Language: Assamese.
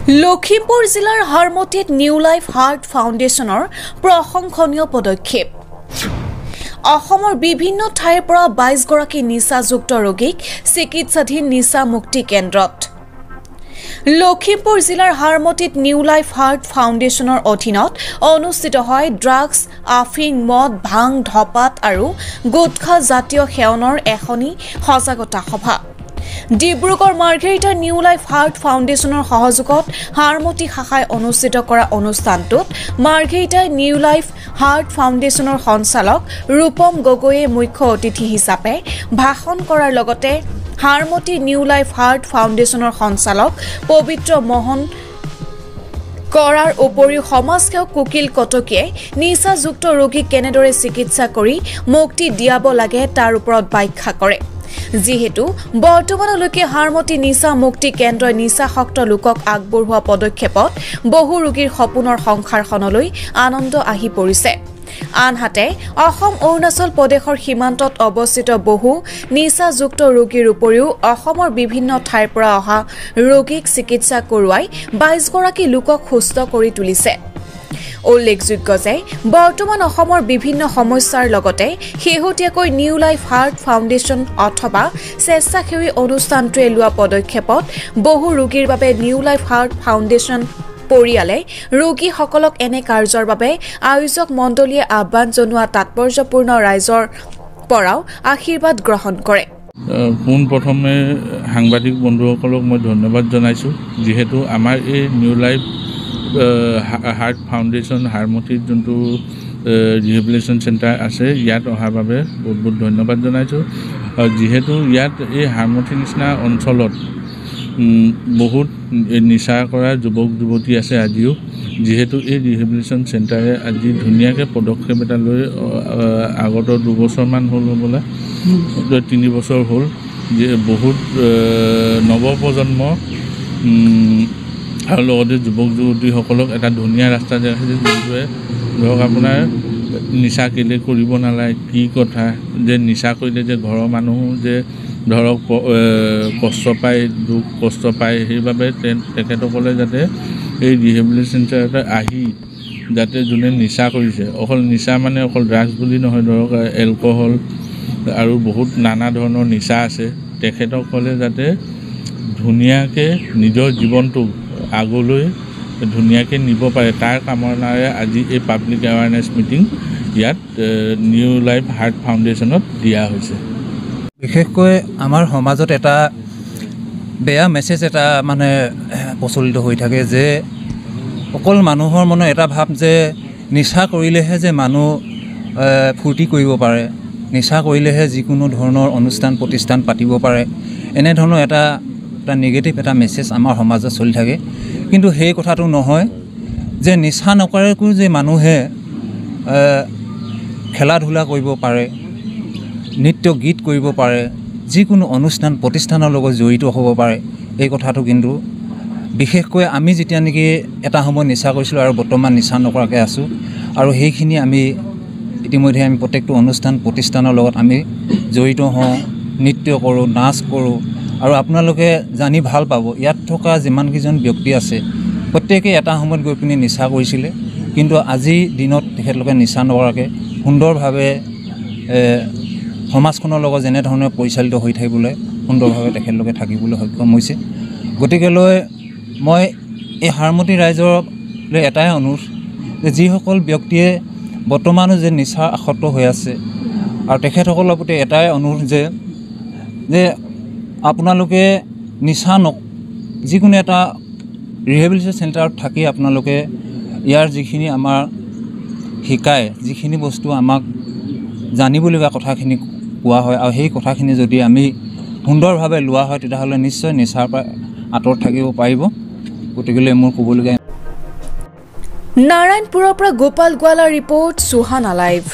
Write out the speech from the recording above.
লখিমপুৰ জিলাৰ হাৰমতিত নিউ লাইফ হাৰ্ট ফাউণ্ডেশ্যনৰ প্ৰশংসনীয় পদক্ষেপ। অসমৰ বিভিন্ন ঠাইৰ পৰা ২২ গৰাকী নিচাযুক্ত ৰোগীক চিকিৎসাধীন নিচা মুক্তি কেন্দ্ৰত। লখিমপুৰ জিলাৰ হাৰমতিত নিউ লাইফ হাৰ্ট ফাউণ্ডেশ্যনৰ অধীনত অনুষ্ঠিত হয় ড্ৰাগছ, আফিং, মদ, ভাং, ধপাত আৰু গুটখা জাতীয় সেৱনৰ এখনি সজাগতা সভা। Dibrugarh Margherita new life heart ফাউণ্ডেশ্যনৰ সহযোগত হাৰমতি শাখাই অনুষ্ঠিত কৰা অনুষ্ঠানটোত মাৰ্ঘেৰিটা নিউ লাইফ হাৰ্ট ফাউণ্ডেশ্যনৰ সঞ্চালক ৰূপম গগৈয়ে মুখ্য অতিথি হিচাপে ভাষণ কৰাৰ লগতে হাৰমতি নিউ লাইফ হাৰ্ট ফাউণ্ডেশ্যনৰ সঞ্চালক পবিত্ৰ মোহন কৰাৰ উপৰিও সমাজসেৱক কুকিল কটকীয়ে নিচাযুক্ত ৰোগীক কেনেদৰে চিকিৎসা কৰি মুক্তি দিয়াব লাগে তাৰ ওপৰত ব্যাখ্যা কৰে। যিহেতু বৰ্তমানলৈকে হাৰমতি নিচা মুক্তি কেন্দ্ৰই নিচাসক্ত লোকক আগবঢ়োৱা পদক্ষেপত বহু ৰোগীৰ সপোনৰ সংসাৰখনলৈ আনন্দ আহি পৰিছে। আনহাতে অসম অৰুণাচল প্ৰদেশৰ সীমান্তত অৱস্থিত বহু নিচাযুক্ত ৰোগীৰ উপৰিও অসমৰ বিভিন্ন ঠাইৰ পৰা অহা ৰোগীক চিকিৎসা কৰোৱাই ২২ গৰাকী লোকক সুস্থ কৰি তুলিছে। উল্লেখযোগ্য যে বৰ্তমান অসমৰ বিভিন্ন সমস্যাৰ লগতে শেহতীয়াকৈ নিউ লাইফ হাৰ্ট ফাউণ্ডেশ্যন অথবা স্বেচ্ছাসেৱী অনুষ্ঠানটোৱে লোৱা পদক্ষেপত বহু ৰোগীৰ বাবে নিউ লাইফ হাৰ্ট ফাউণ্ডেশ্যন পৰিয়ালে ৰোগীসকলক এনে কাৰ্যৰ বাবে আয়োজক মণ্ডলীয়ে আহ্বান জনোৱা তাৎপৰ্যপূৰ্ণ ৰাইজৰ পৰাও আশীৰ্বাদ গ্ৰহণ কৰে। পোনপ্ৰথমে সাংবাদিক বন্ধুসকলক মই ধন্যবাদ জনাইছোঁ, যিহেতু আমাৰ এই নিউ লাইফ হাৰ্ট ফাউণ্ডেশ্যন হাৰমতিৰ যোনটো ৰিহেবিলিটেশ্যন চেণ্টাৰ আছে ইয়াত অহাৰ বাবে বহুত বহুত ধন্যবাদ জনাইছোঁ। যিহেতু ইয়াত এই হাৰমতিৰ নিচিনা অঞ্চলত বহুত নিচা কৰা যুৱক যুৱতী আছে আজিও, যিহেতু এই ৰিহেবিলিটেশ্যন চেণ্টাৰে আজি ধুনীয়াকৈ পদক্ষেপ এটা লৈ আগত 2 বছৰমান হ'ল হ'বলৈ 3 বছৰ হ'ল, যে বহুত নৱপ্ৰজন্ম আৰু লগতে যুৱক যুৱতীসকলক এটা ধুনীয়া ৰাস্তা দেখাইছে, যোনটোৱে ধৰক আপোনাৰ নিচা কেলে কৰিব নালাগে, কি কথা, যে নিচা কৰিলে যে ঘৰৰ মানুহ যে ধৰক কষ্ট পায়, দুখ কষ্ট পায়, সেইবাবে তেখেতসকলে যাতে এই ৰিহেবিলিটেশ্যন চেণ্টাৰতে আহি যাতে যোনে নিচা কৰিছে, অকল নিচা মানে অকল ড্ৰাগছ বুলি নহয়, ধৰক এলকহল আৰু বহুত নানা ধৰণৰ নিচা আছে, তেখেতসকলে যাতে ধুনীয়াকৈ নিজৰ জীৱনটো আগলৈ ধুনীয়াকৈ নিব পাৰে, তাৰ কামনাৰে আজি এই পাব্লিক এৱাৰনেছ মিটিং ইয়াত নিউ লাইফ হাৰ্ট ফাউণ্ডেশ্যনত দিয়া হৈছে। বিশেষকৈ আমাৰ সমাজত এটা বেয়া মেছেজ এটা মানে প্ৰচলিত হৈ থাকে, যে অকল মানুহৰ মনত এটা ভাৱ যে নিচা কৰিলেহে যে মানুহ ফূৰ্তি কৰিব পাৰে, নিচা কৰিলেহে যিকোনো ধৰণৰ অনুষ্ঠান প্ৰতিষ্ঠান পাতিব পাৰে, এনেধৰণৰ এটা নিগেটিভ এটা মেছেজ আমাৰ সমাজত চলি থাকে। কিন্তু সেই কথাটো নহয় যে নিচা নকৰাকৈ যে মানুহে খেলা ধূলা কৰিব পাৰে, নৃত্য গীত কৰিব পাৰে, যিকোনো অনুষ্ঠান প্ৰতিষ্ঠানৰ লগত জড়িত হ'ব পাৰে, এই কথাটো কিন্তু বিশেষকৈ আমি যেতিয়া নেকি এটা সময় নিচা কৰিছিলোঁ আৰু বৰ্তমান নিচা নকৰাকৈ আছোঁ, আৰু সেইখিনি আমি ইতিমধ্যে আমি প্ৰত্যেকটো অনুষ্ঠান প্ৰতিষ্ঠানৰ লগত আমি জড়িত হওঁ, নৃত্য কৰোঁ, নাচ কৰোঁ। আৰু আপোনালোকে জানি ভাল পাব, ইয়াত থকা যিমানকেইজন ব্যক্তি আছে প্ৰত্যেকেই এটা সময়ত গৈ পিনি নিচা কৰিছিলে, কিন্তু আজিৰ দিনত তেখেতলোকে নিচা নকৰাকৈ সুন্দৰভাৱে সমাজখনৰ লগত যেনেধৰণে পৰিচালিত হৈ থাকিবলৈ সুন্দৰভাৱে তেখেতলোকে থাকিবলৈ সক্ষম হৈছে। গতিকেলৈ মই এই হাৰমতি ৰাইজলৈ এটাই অনুৰোধ, যে যিসকল ব্যক্তিয়ে বৰ্তমানো যে নিচা আসক্ত হৈ আছে, আৰু তেখেতসকলৰ প্ৰতি এটাই অনুৰোধ যে আপোনালোকে নিচা যিকোনো এটা ৰিহেবিলিটেশ্যন চেণ্টাৰত থাকি আপোনালোকে ইয়াৰ যিখিনি আমাৰ শিকায়, যিখিনি বস্তু আমাক জানিবলগীয়া কথাখিনি কোৱা হয়, আৰু সেই কথাখিনি যদি আমি সুন্দৰভাৱে লোৱা হয় তেতিয়াহ'লে নিশ্চয় নিচাৰ পৰা আঁতৰত থাকিব পাৰিব। গতিকেলৈ মোৰ ক'বলগীয়া। নাৰায়ণপুৰৰ পৰা গোপাল গোৱালাৰ ৰিপৰ্ট, সুহানা লাইভ।